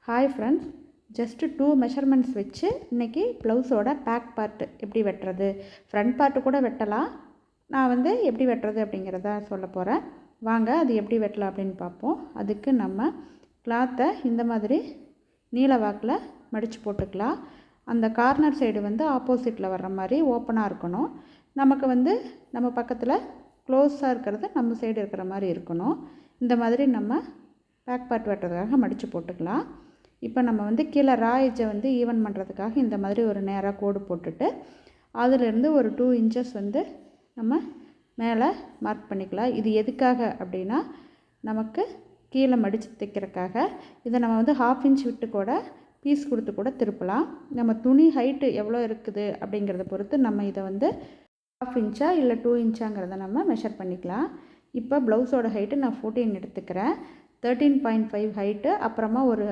Hi friends, just 2 measurements வச்சு இன்றைக்கி ப்ளவுஸோட பேக் பார்ட்டு எப்படி வெட்டுறது, ஃப்ரண்ட் பார்ட்டு கூட வெட்டலாம். நான் எப்படி வெட்டுறது அப்படிங்கிறத சொல்ல போகிறேன். வாங்க அது எப்படி வெட்டலாம் அப்படின்னு பார்ப்போம். அதுக்கு நம்ம கிளாத்தை இந்த மாதிரி நீல வாக்கில் மடித்து போட்டுக்கலாம். அந்த கார்னர் சைடு ஆப்போசிட்டில் வர்ற மாதிரி ஓப்பனாக இருக்கணும். நமக்கு நம்ம பக்கத்தில் க்ளோஸாக இருக்கிறது நம்ம சைடு இருக்கிற மாதிரி இருக்கணும். இந்த மாதிரி நம்ம பேக் பார்ட் வெட்டுறதுக்காக மடித்து போட்டுக்கலாம். இப்போ நம்ம கீழே ரா எட்ஜை ஈவன் பண்ணுறதுக்காக இந்த மாதிரி ஒரு நேராக கோடு போட்டுட்டு அதிலிருந்து ஒரு 2 இன்ச்சஸ் நம்ம மேலே மார்க் பண்ணிக்கலாம். இது எதுக்காக அப்படின்னா நமக்கு கீழே மடித்து தைக்கிறதுக்காக. இதை நம்ம 1/2 இன்ச் விட்டு கூட பீஸ் கொடுத்து கூட திருப்பலாம். நம்ம துணி ஹைட்டு எவ்வளோ இருக்குது அப்படிங்கிறத பொறுத்து நம்ம இதை 1/2 இன்ச்சா இல்லை 2 இன்ச்சாங்கிறத நம்ம மெஷர் பண்ணிக்கலாம். இப்போ ப்ளவுஸோட ஹைட்டு நான் 14 எடுத்துக்கிறேன். 13.5 ஹைட்டு, அப்புறமா ஒரு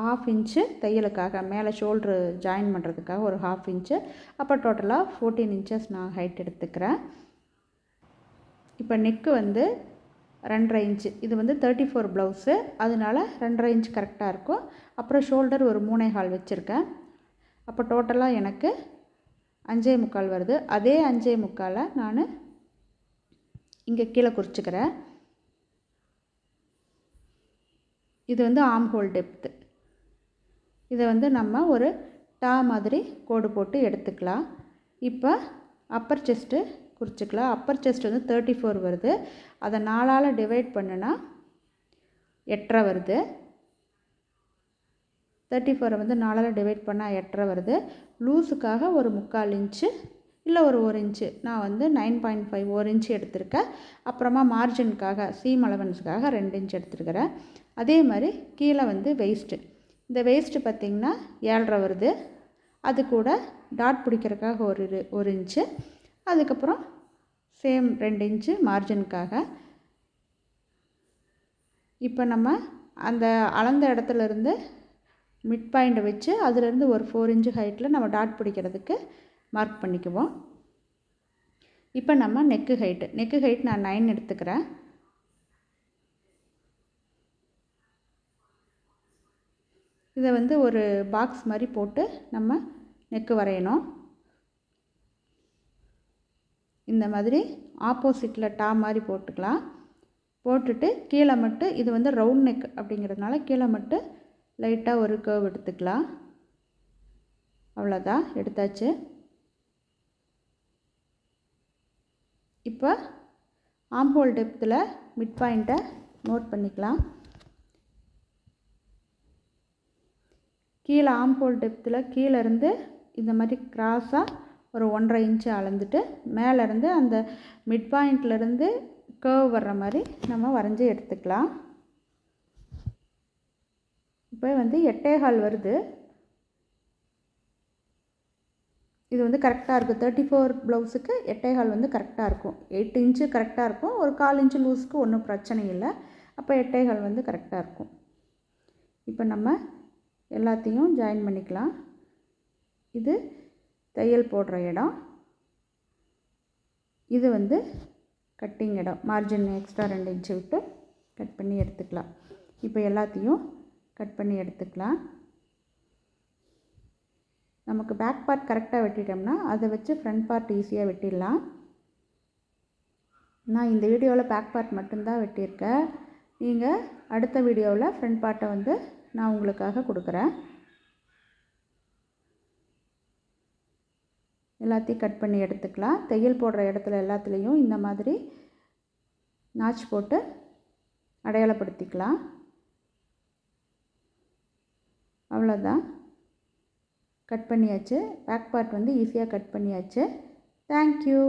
1/2 இன்ச்சு தையலுக்காக மேலே ஷோல்ட்ரு ஜாயின் பண்ணுறதுக்காக ஒரு 1/2 இன்ச்சு, அப்போ டோட்டலாக 14 இன்ச்சஸ் நான் ஹைட் எடுத்துக்கிறேன். இப்போ நெக்கு 2.5 இன்ச்சு, இது 34 ப்ளவுஸு, அதனால 2.5 இன்ச் கரெக்டாக இருக்கும். அப்புறம் ஷோல்டர் ஒரு 3.25 வச்சுருக்கேன். அப்போ டோட்டலாக எனக்கு 5.25 வருது. அதே 5.25 நான் இங்கே கீழே குறிச்சிக்கிறேன். இது ஆர்ம் ஹோல் டெப்த்து. இதை நம்ம ஒரு டா மாதிரி கோடு போட்டு எடுத்துக்கலாம். இப்போ அப்பர் செஸ்ட்டு குறிச்சிக்கலாம். அப்பர் செஸ்ட் 34 வருது. அதை 4ஆல் டிவைட் பண்ணுனா 8.5 வருது. 34 4ஆல் டிவைட் பண்ணால் 8.5 வருது. லூஸுக்காக ஒரு 3/4 இன்ச்சு இல்லை ஒரு 1 இன்ச்சு, நான் 9.5 1 இன்ச்சு எடுத்திருக்கேன். அப்புறமா மார்ஜினுக்காக சீம் அலவன்ஸுக்காக 2 இன்ச் எடுத்துருக்கிறேன். அதே மாதிரி கீழே வெயிஸ்ட்டு, இந்த வேஸ்ட்டு பார்த்திங்கன்னா 7.5 வருது. அது கூட டாட் பிடிக்கிறதுக்காக ஒரு இன்ச்சு, அதுக்கப்புறம் சேம் 2 இன்ச்சு மார்ஜினுக்காக. இப்போ நம்ம அந்த அளந்த இடத்துலேருந்து மிட் பாயிண்ட்டை வச்சு அதிலேருந்து ஒரு 4 இன்ச்சு ஹைட்டில் நம்ம டாட் பிடிக்கிறதுக்கு மார்க் பண்ணிக்குவோம். இப்போ நம்ம நெக்கு ஹைட் நான் 9 எடுத்துக்கிறேன். இதை ஒரு பாக்ஸ் மாதிரி போட்டு நம்ம நெக்கு வரையணும். இந்த மாதிரி ஆப்போசிட்டில் டா மாதிரி போட்டுக்கலாம். போட்டுட்டு கீழே மட்டும் இது ரவுண்ட் நெக் அப்படிங்கிறதுனால கீழே மட்டும் லைட்டாக ஒரு கர்வ் எடுத்துக்கலாம். அவ்வளோதான், எடுத்தாச்சு. இப்போ ஆர்ம் ஹோல் டெப்த்தில் மிட் பாயிண்ட்டை நோட் பண்ணிக்கலாம். கீழே ஆர்ம் ஹோல் டெப்த்தில் கீழேருந்து இந்த மாதிரி கிராஸாக ஒரு 1.5 இன்ச்சு அளந்துட்டு மேலேருந்து அந்த மிட் பாயிண்ட்லேருந்து கர்வ் வர்ற மாதிரி நம்ம வரைஞ்சி எடுத்துக்கலாம். இப்போ 8.25 வருது. இது கரெக்டாக இருக்குது. 34 ப்ளவுஸுக்கு 8.25 கரெக்டாக இருக்கும். 8 இன்ச்சு கரெக்டாக இருக்கும். ஒரு 1/4 இன்ச்சு லூஸுக்கு ஒன்றும் பிரச்சனை இல்லை. அப்போ 8.25 கரெக்டாக இருக்கும். இப்போ நம்ம எல்லாத்தையும் ஜாயின் பண்ணிக்கலாம். இது தையல் போடுற இடம், இது கட்டிங் இடம். மார்ஜின் எக்ஸ்ட்ரா 2 இன்ச்சு விட்டு கட் பண்ணி எடுத்துக்கலாம். இப்போ எல்லாத்தையும் கட் பண்ணி எடுத்துக்கலாம். நமக்கு பேக் பார்ட் கரெக்டாக வெட்டிட்டோம்னா அதை வச்சு ஃப்ரண்ட் பார்ட் ஈஸியாக வெட்டிடலாம். நான் இந்த வீடியோவில் பேக் பார்ட் மட்டும்தான் வெட்டியிருக்கேன். நீங்கள் அடுத்த வீடியோவில் ஃப்ரண்ட் பார்ட்டை நான் உங்களுக்காக கொடுக்குறேன். எல்லாத்தையும் கட் பண்ணி எடுத்துக்கலாம். தையல் போடுற இடத்துல எல்லாத்துலேயும் இந்த மாதிரி நாச் போட்டு அடையாளப்படுத்திக்கலாம். அவ்வளோதான், கட் பண்ணியாச்சு. பேக் பார்ட் ஈஸியாக கட் பண்ணியாச்சு. தேங்க்யூ.